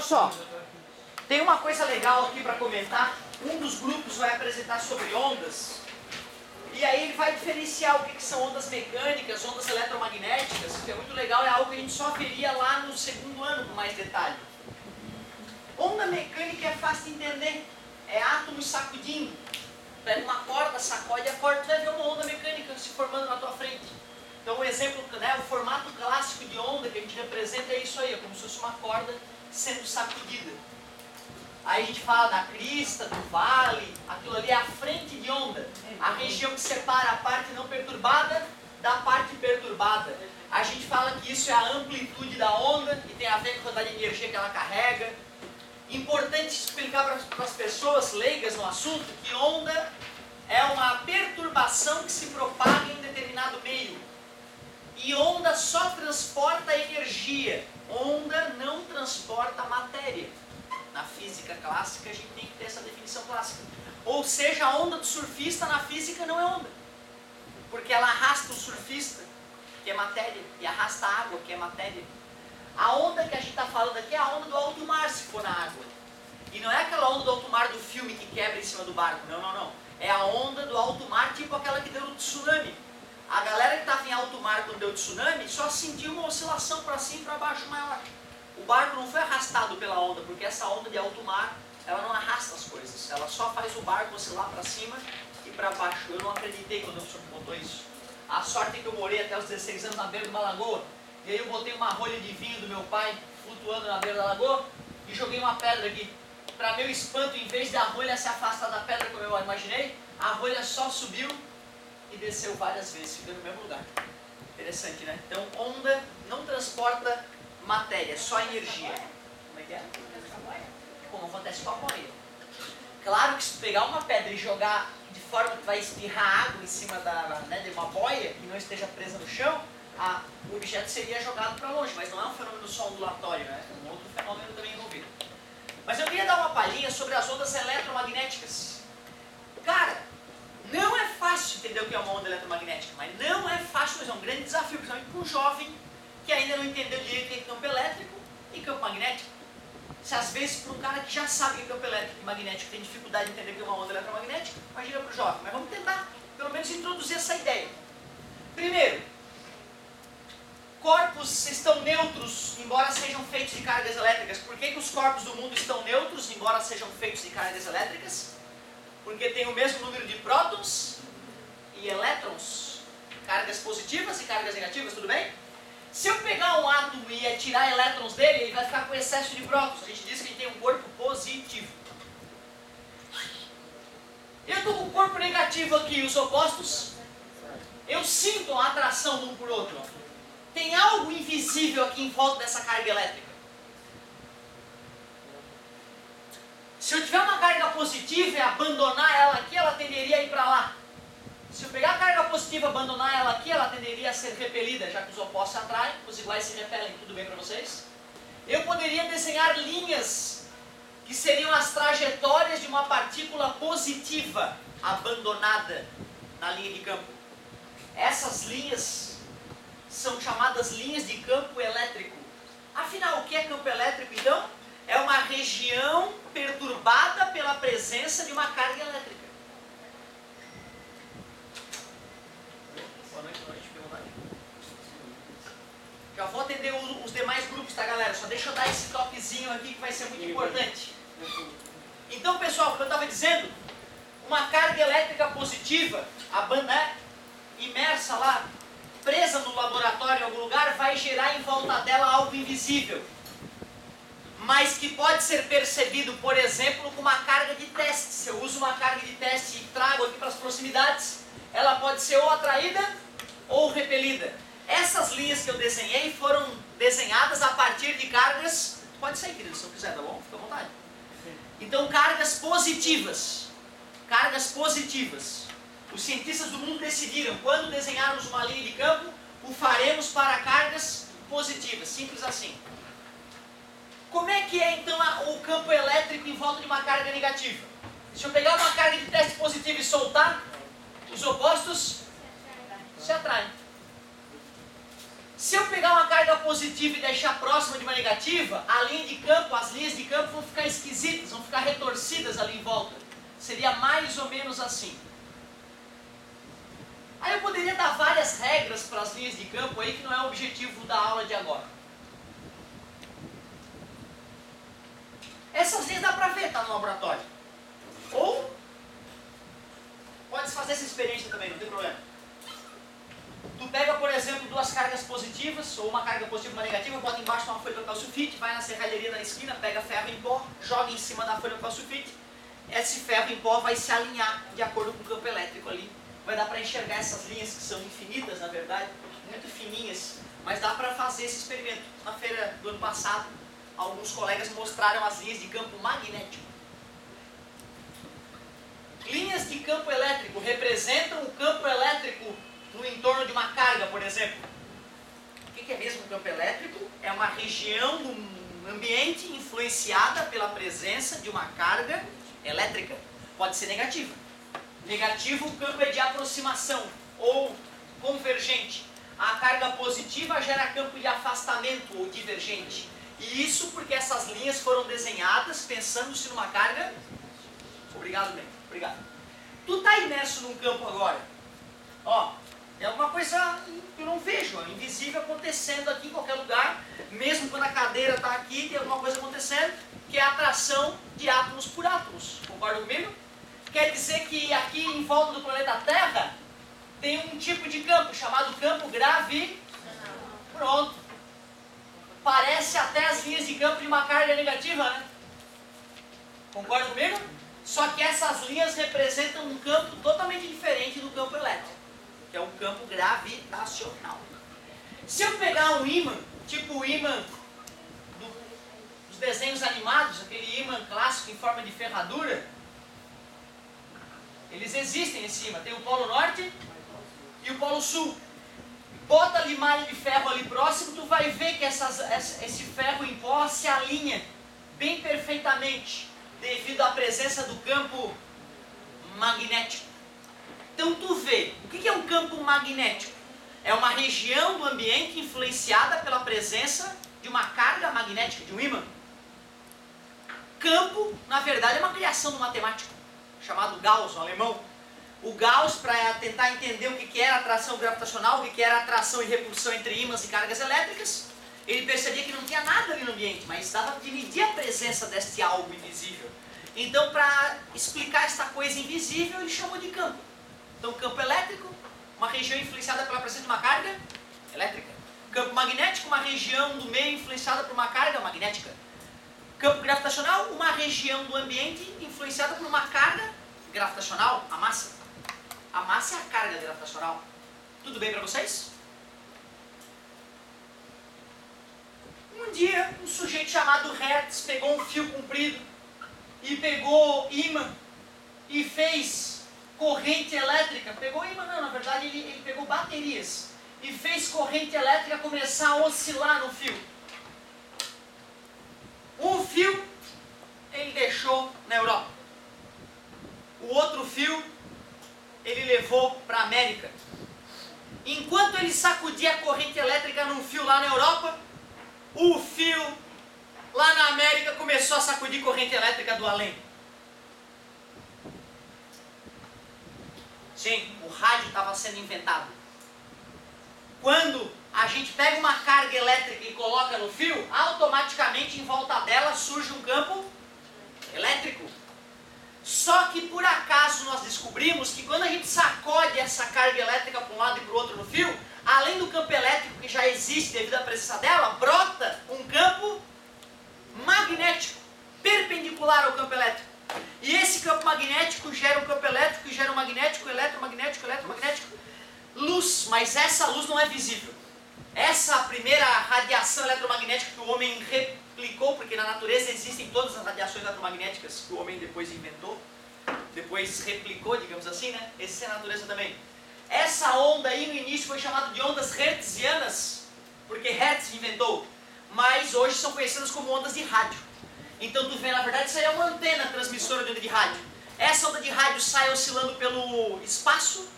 só, tem uma coisa legal aqui para comentar. Um dos grupos vai apresentar sobre ondas. E aí ele vai diferenciar o que são ondas mecânicas, ondas eletromagnéticas, que é muito legal, é algo que a gente só veria lá no segundo ano com mais detalhe. Onda mecânica é fácil de entender, é átomos sacudindo. Pega uma corda, sacode a corda, tu vai ver uma onda mecânica se formando na tua frente. Então o exemplo, né, o formato clássico de onda que a gente representa é isso aí, é como se fosse uma corda sendo sacudida. Aí a gente fala da crista, do vale, aquilo ali é a frente de onda, a região que separa a parte não perturbada da parte perturbada. A gente fala que isso é a amplitude da onda, que tem a ver com a quantidade de energia que ela carrega. Importante explicar para as pessoas leigas no assunto que onda é uma perturbação que se propaga em um determinado meio. E onda só transporta energia, onda não transporta matéria. Na física clássica a gente tem que ter essa definição clássica. Ou seja, a onda do surfista na física não é onda. Porque ela arrasta o surfista, que é matéria, e arrasta a água, que é matéria. A onda que a gente está falando aqui é a onda do alto mar, se for na água. E não é aquela onda do alto mar do filme que quebra em cima do barco, não, não, não. É a onda do alto mar, tipo aquela que deu no tsunami. A galera que estava em alto mar quando deu tsunami só sentiu uma oscilação para cima e para baixo maior. O barco não foi arrastado pela onda, porque essa onda de alto mar, ela não arrasta as coisas. Ela só faz o barco oscilar para cima e para baixo. Eu não acreditei quando o senhor botou isso. A sorte é que eu morei até os 16 anos na beira de uma lagoa. E aí eu botei uma rolha de vinho do meu pai flutuando na beira da lagoa e joguei uma pedra aqui. Para meu espanto, em vez da rolha se afastar da pedra como eu imaginei, a rolha só subiu e desceu várias vezes, ficando no mesmo lugar. Interessante, né? Então, onda não transporta matéria, só energia. Como é que é? Como acontece com a boia. Claro que se tu pegar uma pedra e jogar de forma que vai espirrar água em cima de uma boia e não esteja presa no chão, o objeto seria jogado para longe, mas não é um fenômeno só ondulatório, né? É um outro fenômeno também envolvido. Mas eu queria dar uma palhinha sobre as ondas eletromagnéticas. Cara, não é fácil entender o que é uma onda eletromagnética, mas não é fácil, mas é um grande desafio, principalmente para um jovem que ainda não entendeu direito o que é campo elétrico e campo magnético. Se às vezes para um cara que já sabe o que é campo elétrico e magnético tem dificuldade de entender o que é uma onda eletromagnética, imagina para o jovem. Mas vamos tentar, pelo menos, introduzir essa ideia. Primeiro, corpos estão neutros, embora sejam feitos de cargas elétricas. Por que os corpos do mundo estão neutros, embora sejam feitos de cargas elétricas? Porque tem o mesmo número de prótons e elétrons, cargas positivas e cargas negativas, tudo bem? Se eu pegar um átomo e tirar elétrons dele, ele vai ficar com excesso de prótons. A gente diz que ele tem um corpo positivo. Eu estou com o corpo negativo aqui, os opostos. Eu sinto a atração de um por outro. Tem algo invisível aqui em volta dessa carga elétrica. Se eu tiver uma carga positiva e abandonar ela aqui, ela tenderia a ir para lá. Se eu pegar a carga positiva e abandonar ela aqui, ela tenderia a ser repelida, já que os opostos se atraem, os iguais se repelem. Tudo bem para vocês? Eu poderia desenhar linhas que seriam as trajetórias de uma partícula positiva abandonada na linha de campo. Essas linhas são chamadas linhas de campo elétrico. Afinal, o que é campo elétrico, então? É uma região perturbada pela presença de uma carga elétrica. Boa noite, já vou atender os demais grupos, tá, galera? Só deixa eu dar esse toquezinho aqui que vai ser muito importante. Então, pessoal, como eu estava dizendo, uma carga elétrica positiva, imersa lá, presa no laboratório em algum lugar, vai gerar em volta dela algo invisível, mas que pode ser percebido, por exemplo, com uma carga de teste. Se eu uso uma carga de teste e trago aqui para as proximidades, ela pode ser ou atraída ou repelida. Essas linhas que eu desenhei foram desenhadas a partir de cargas... Pode ser, querido, se eu quiser, tá bom? Fica à vontade. Então, cargas positivas. Cargas positivas. Os cientistas do mundo decidiram, quando desenharmos uma linha de campo, o faremos para cargas positivas. Simples assim. Como é que é, então, o campo elétrico em volta de uma carga negativa? Se eu pegar uma carga de teste positiva e soltar, os opostos se atraem. Se eu pegar uma carga positiva e deixar próxima de uma negativa, a linha de campo, as linhas de campo vão ficar esquisitas, vão ficar retorcidas ali em volta. Seria mais ou menos assim. Aí eu poderia dar várias regras para as linhas de campo aí, que não é o objetivo da aula de agora. Essas linhas dá para ver, tá no laboratório. Ou pode fazer essa experiência também, não tem problema. Tu pega, por exemplo, duas cargas positivas, ou uma carga positiva e uma negativa, bota embaixo uma folha de papel sulfite, vai na serralheria na esquina, pega ferro em pó, joga em cima da folha de papel sulfite. Esse ferro em pó vai se alinhar de acordo com o campo elétrico ali. Vai dar para enxergar essas linhas que são infinitas, na verdade, muito fininhas, mas dá para fazer esse experimento. Na feira do ano passado, alguns colegas mostraram as linhas de campo magnético. Linhas de campo elétrico representam o campo elétrico no entorno de uma carga, por exemplo. O que é mesmo o campo elétrico? É uma região do ambiente influenciada pela presença de uma carga elétrica. Pode ser negativa. Negativo, o campo é de aproximação ou convergente. A carga positiva gera campo de afastamento ou divergente. E isso porque essas linhas foram desenhadas pensando-se numa carga... Obrigado, bem. Obrigado. Tu está imerso num campo agora. Ó, é alguma coisa que eu não vejo, é invisível acontecendo aqui em qualquer lugar. Mesmo quando a cadeira está aqui, tem alguma coisa acontecendo, que é a atração de átomos por átomos. Concorda comigo? Quer dizer que aqui em volta do planeta Terra tem um tipo de campo chamado campo gravitacional. Pronto. Parece até as linhas de campo de uma carga negativa, né? Concorda comigo? Só que essas linhas representam um campo totalmente diferente do campo elétrico, que é um campo gravitacional. Se eu pegar um ímã, tipo o ímã dos desenhos animados, aquele ímã clássico em forma de ferradura, eles existem esse ímã, tem o polo norte e o polo sul. Bota ali malha de ferro ali próximo, tu vai ver que esse ferro em pó se alinha bem perfeitamente, devido à presença do campo magnético. Então tu vê, o que é um campo magnético? É uma região do ambiente influenciada pela presença de uma carga magnética, de um ímã. Campo, na verdade, é uma criação do matemático, chamado Gauss, um alemão. O Gauss, para tentar entender o que era atração gravitacional, o que era atração e repulsão entre ímãs e cargas elétricas, ele percebia que não tinha nada ali no ambiente, mas dava para medir a presença deste algo invisível. Então, para explicar esta coisa invisível, ele chamou de campo. Então, campo elétrico, uma região influenciada pela presença de uma carga elétrica. Campo magnético, uma região do meio influenciada por uma carga magnética. Campo gravitacional, uma região do ambiente influenciada por uma carga gravitacional, a massa. A massa é a carga gravitacional. Tudo bem para vocês? Um dia, um sujeito chamado Hertz pegou um fio comprido e pegou ímã e fez corrente elétrica. Pegou ímã não, na verdade ele pegou baterias e fez corrente elétrica começar a oscilar no fio. Um fio ele deixou na Europa. O outro fio ele levou para a América. Enquanto ele sacudia a corrente elétrica num fio lá na Europa, o fio lá na América começou a sacudir corrente elétrica do além. Sim, o rádio estava sendo inventado. Quando a gente pega uma carga elétrica e coloca no fio, automaticamente em volta dela surge um campo elétrico. Só que por acaso nós descobrimos que quando a gente sacode essa carga elétrica para um lado e para o outro no fio, além do campo elétrico que já existe devido à presença dela, brota um campo magnético, perpendicular ao campo elétrico. E esse campo magnético gera um campo elétrico, que gera um magnético, eletromagnético, eletromagnético, luz, mas essa luz não é visível. Essa primeira radiação eletromagnética que o homem replicou, porque na natureza existem todas as radiações eletromagnéticas que o homem depois inventou, depois replicou, digamos assim, né? Existe a natureza também. Essa onda aí no início foi chamada de ondas hertzianas, porque Hertz inventou, mas hoje são conhecidas como ondas de rádio. Então tu vê, na verdade, isso aí é uma antena transmissora de onda de rádio. Essa onda de rádio sai oscilando pelo espaço,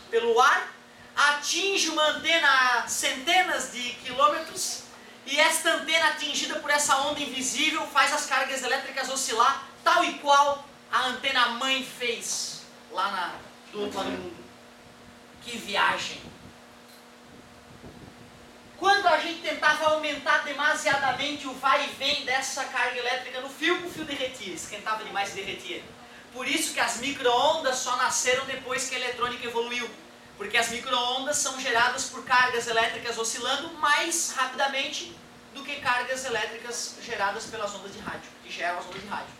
pelo ar, atinge uma antena a centenas de quilômetros, e esta antena atingida por essa onda invisível faz as cargas elétricas oscilar, tal e qual a antena mãe fez lá do outro lado do mundo. Que viagem! Quando a gente tentava aumentar demasiadamente o vai e vem dessa carga elétrica no fio, o fio derretia, esquentava demais e derretia. Por isso que as micro-ondas só nasceram depois que a eletrônica evoluiu. Porque as micro-ondas são geradas por cargas elétricas oscilando mais rapidamente do que cargas elétricas geradas pelas ondas de rádio, que geram as ondas de rádio.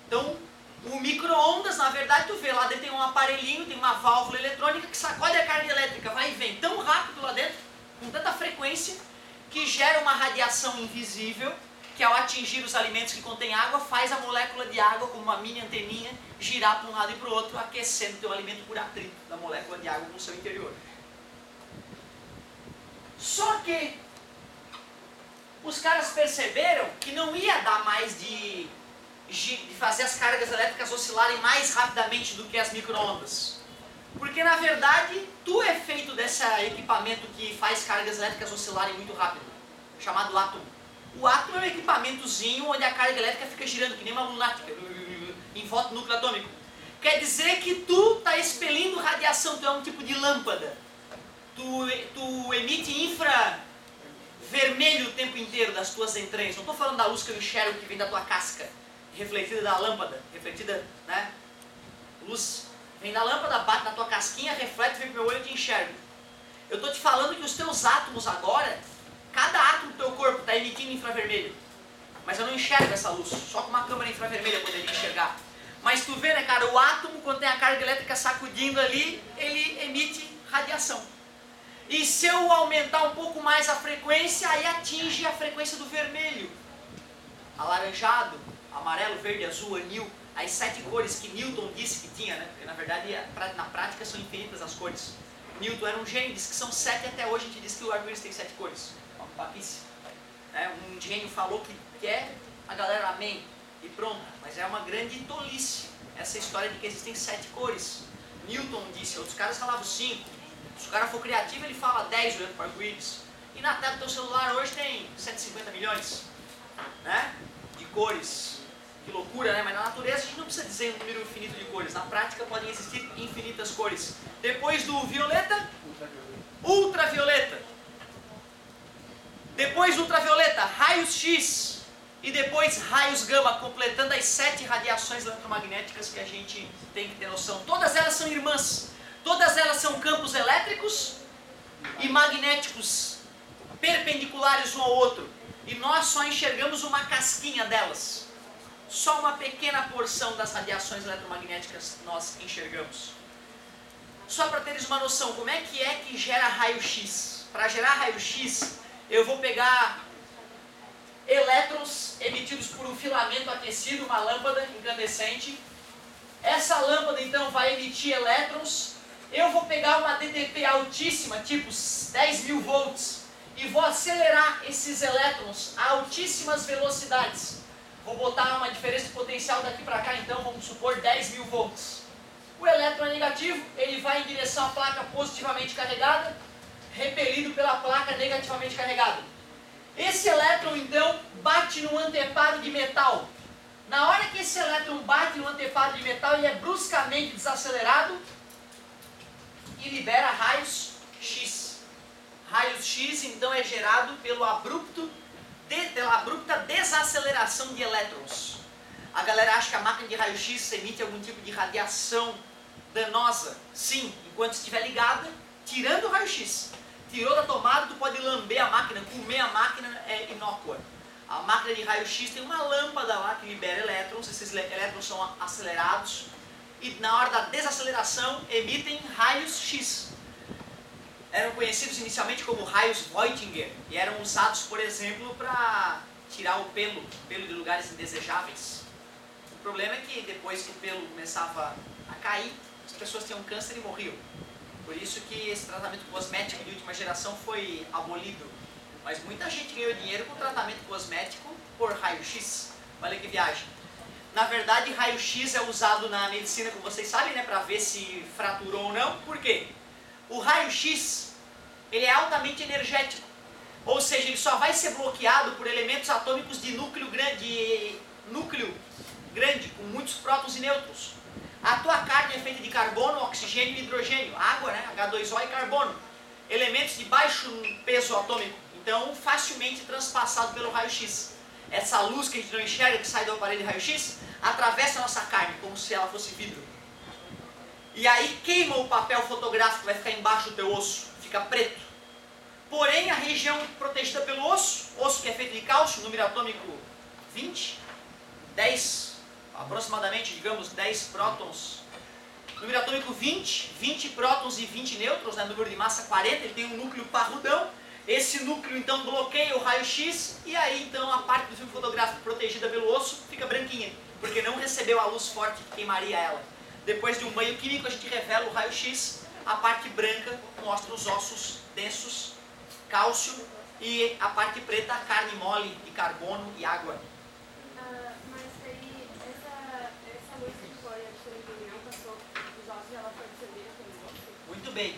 Então, o micro-ondas, na verdade, tu vê, lá dentro tem um aparelhinho, tem uma válvula eletrônica que sacode a carga elétrica, vai e vem tão rápido lá dentro, com tanta frequência, que gera uma radiação invisível, que ao atingir os alimentos que contêm água, faz a molécula de água, como uma mini anteninha, girar para um lado e para o outro, aquecendo o teu alimento por atrito da molécula de água no seu interior. Só que os caras perceberam que não ia dar mais de fazer as cargas elétricas oscilarem mais rapidamente do que as micro-ondas. Porque, na verdade, tu é feito desse equipamento que faz cargas elétricas oscilarem muito rápido, chamado átomo. O átomo é um equipamentozinho onde a carga elétrica fica girando, que nem uma lunática, em volta do núcleo atômico. Quer dizer que tu está expelindo radiação, tu é um tipo de lâmpada. Tu emite infravermelho o tempo inteiro das tuas entranhas. Não estou falando da luz que eu enxergo que vem da tua casca, refletida da lâmpada, refletida, né? Luz vem da lâmpada, bate na tua casquinha, reflete, vem pro meu olho e te enxergo. Eu estou te falando que os teus átomos agora, cada átomo do teu corpo está emitindo infravermelho. Mas eu não enxergo essa luz, só com uma câmera infravermelha eu poderia enxergar. Mas tu vê, né, cara, o átomo, quando tem a carga elétrica sacudindo ali, ele emite radiação. E se eu aumentar um pouco mais a frequência, aí atinge a frequência do vermelho. Alaranjado, amarelo, verde, azul, anil, as 7 cores que Newton disse que tinha, né? Porque na verdade, na prática, são infinitas as cores. Newton era um gênio, disse que são 7 até hoje, a gente diz que o arco-íris tem 7 cores. Uma babice. Um gênio falou que é, a galera amém, e pronto. Mas é uma grande tolice essa história de que existem 7 cores. Newton disse, outros caras falavam 5. Se o cara for criativo, ele fala 10 olhando para o arco-íris. E na tela do teu celular hoje tem 150 milhões, né, de cores. Que loucura, né? Mas na natureza a gente não precisa dizer um número infinito de cores. Na prática podem existir infinitas cores. Depois do violeta, ultravioleta. Depois ultravioleta, raios X. E depois raios gama, completando as 7 radiações eletromagnéticas que a gente tem que ter noção. Todas elas são irmãs. Todas elas são campos elétricos e magnéticos perpendiculares um ao outro. E nós só enxergamos uma casquinha delas. Só uma pequena porção das radiações eletromagnéticas nós enxergamos. Só para teres uma noção, como é que gera raio-x? Para gerar raio-x, eu vou pegar elétrons emitidos por um filamento aquecido, uma lâmpada incandescente. Essa lâmpada então vai emitir elétrons. Eu vou pegar uma DTP altíssima, tipo 10.000 volts, e vou acelerar esses elétrons a altíssimas velocidades. Vou botar uma diferença de potencial daqui para cá, então vamos supor 10.000 volts. O elétron é negativo, ele vai em direção à placa positivamente carregada, repelido pela placa negativamente carregada. Esse elétron então bate no anteparo de metal. Na hora que esse elétron bate no anteparo de metal, ele é bruscamente desacelerado e libera raios X. Raios X então é gerado pela abrupta desaceleração de elétrons. A galera acha que a máquina de raio-x emite algum tipo de radiação danosa. Sim, enquanto estiver ligada, tirando o raio-x. Tirou da tomada, tu pode lamber a máquina, comer a máquina, é inócua. A máquina de raio-x tem uma lâmpada lá que libera elétrons, esses elétrons são acelerados e na hora da desaceleração emitem raios X. Eram conhecidos inicialmente como raios Voitinger e eram usados, por exemplo, para tirar o pelo de lugares indesejáveis. O problema é que depois que o pelo começava a cair, as pessoas tinham câncer e morriam. Por isso que esse tratamento cosmético de última geração foi abolido. Mas muita gente ganhou dinheiro com tratamento cosmético por raio-x. Olha que viagem. Na verdade, raio-x é usado na medicina, como vocês sabem, né, para ver se fraturou ou não. Por quê? O raio-x, ele é altamente energético. Ou seja, ele só vai ser bloqueado por elementos atômicos de núcleo grande, com muitos prótons e nêutrons. A tua carne é feita de carbono, oxigênio e hidrogênio. Água, né? H2O e carbono. Elementos de baixo peso atômico. Então, facilmente transpassado pelo raio-x. Essa luz que a gente não enxerga, que sai do aparelho de raio-x, atravessa a nossa carne, como se ela fosse vidro. E aí queima o papel fotográfico, vai ficar embaixo do teu osso, fica preto. Porém, a região protegida pelo osso que é feito de cálcio, número atômico 20, 10, aproximadamente, digamos, 10 prótons. Número atômico 20 prótons e 20 nêutrons, né? Número de massa 40, ele tem um núcleo parrudão. Esse núcleo, então, bloqueia o raio-x e aí, então, a parte do filme fotográfico protegida pelo osso fica branquinha, porque não recebeu a luz forte que queimaria ela. Depois de um banho químico, a gente revela o raio-x, a parte branca mostra os ossos densos, cálcio, e a parte preta, a carne mole de carbono e água. Mas aí, essa luz que foi absorvida pelo reunião passou dos ossos e ela foi absorvida pelo osso? Muito bem.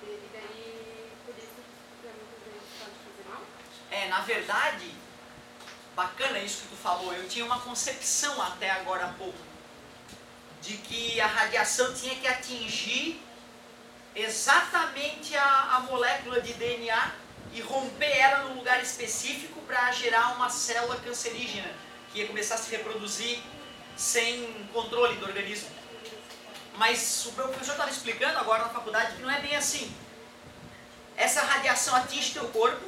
E daí, por isso, para muitas vezes pode fazer mal? Na verdade, bacana isso que tu falou, eu tinha uma concepção até agora há pouco, de que a radiação tinha que atingir exatamente a molécula de DNA e romper ela num lugar específico para gerar uma célula cancerígena, que ia começar a se reproduzir sem controle do organismo. Mas o professor estava explicando agora na faculdade que não é bem assim. Essa radiação atinge teu corpo,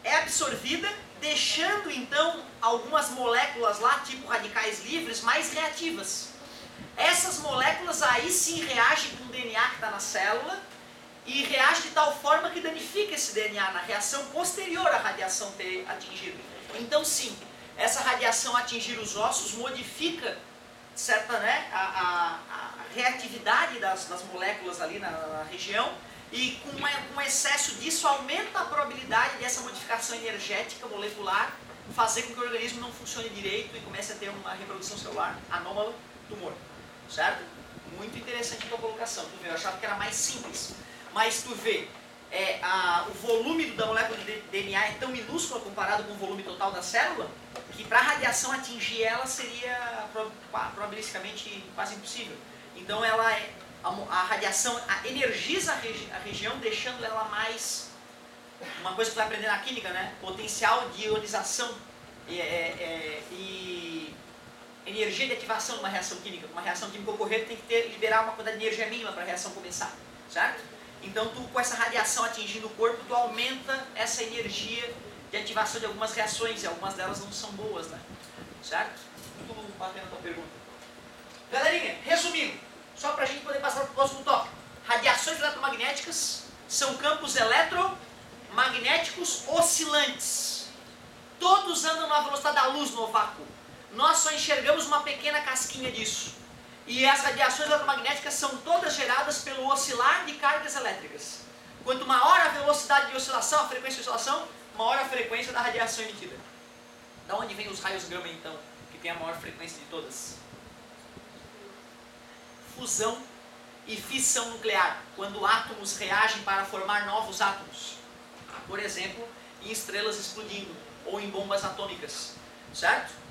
é absorvida, deixando então algumas moléculas lá, tipo radicais livres, mais reativas. Essas moléculas aí sim reagem com o DNA que está na célula e reagem de tal forma que danifica esse DNA na reação posterior à radiação ter atingido. Então sim, essa radiação atingir os ossos modifica certa, né, a reatividade das moléculas ali na região e com excesso disso aumenta a probabilidade dessa modificação energética molecular fazer com que o organismo não funcione direito e comece a ter uma reprodução celular anômala, tumor. Certo? Muito interessante a tua colocação. Tu vê, eu achava que era mais simples. Mas tu vê, o volume da molécula de DNA é tão minúsculo comparado com o volume total da célula, que para a radiação atingir ela seria probabilisticamente quase impossível. Então a radiação energiza a região, deixando ela mais, uma coisa que tu vai aprender na química, né? Potencial de ionização e energia de ativação de uma reação química. Uma reação química ocorrer tem que liberar uma quantidade de energia mínima para a reação começar, certo? Então tu, com essa radiação atingindo o corpo, tu aumenta essa energia de ativação de algumas reações e algumas delas não são boas, né? Certo? Muito bacana a tua pergunta. Galerinha, resumindo, só para a gente poder passar para o próximo tópico. Radiações eletromagnéticas são campos eletromagnéticos oscilantes. Todos andam na velocidade da luz no vácuo. Nós só enxergamos uma pequena casquinha disso. E as radiações eletromagnéticas são todas geradas pelo oscilar de cargas elétricas. Quanto maior a velocidade de oscilação, a frequência de oscilação, maior a frequência da radiação emitida. Da onde vem os raios gama então, que tem a maior frequência de todas? Fusão e fissão nuclear, quando átomos reagem para formar novos átomos. Por exemplo, em estrelas explodindo, ou em bombas atômicas. Certo?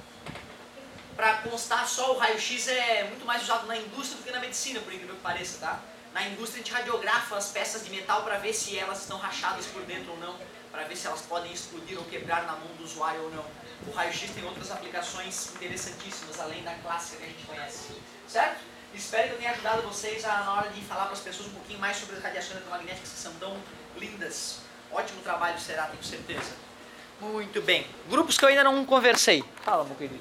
Para constar, só o raio-x é muito mais usado na indústria do que na medicina, por incrível que pareça, tá? Na indústria a gente radiografa as peças de metal para ver se elas estão rachadas por dentro ou não, para ver se elas podem explodir ou quebrar na mão do usuário ou não. O raio-x tem outras aplicações interessantíssimas, além da clássica que a gente conhece. Certo? Espero que eu tenha ajudado vocês na hora de falar para as pessoas um pouquinho mais sobre as radiações eletromagnéticas que são tão lindas. Ótimo trabalho será, tenho certeza. Muito bem. Grupos que eu ainda não conversei. Fala, meu querido.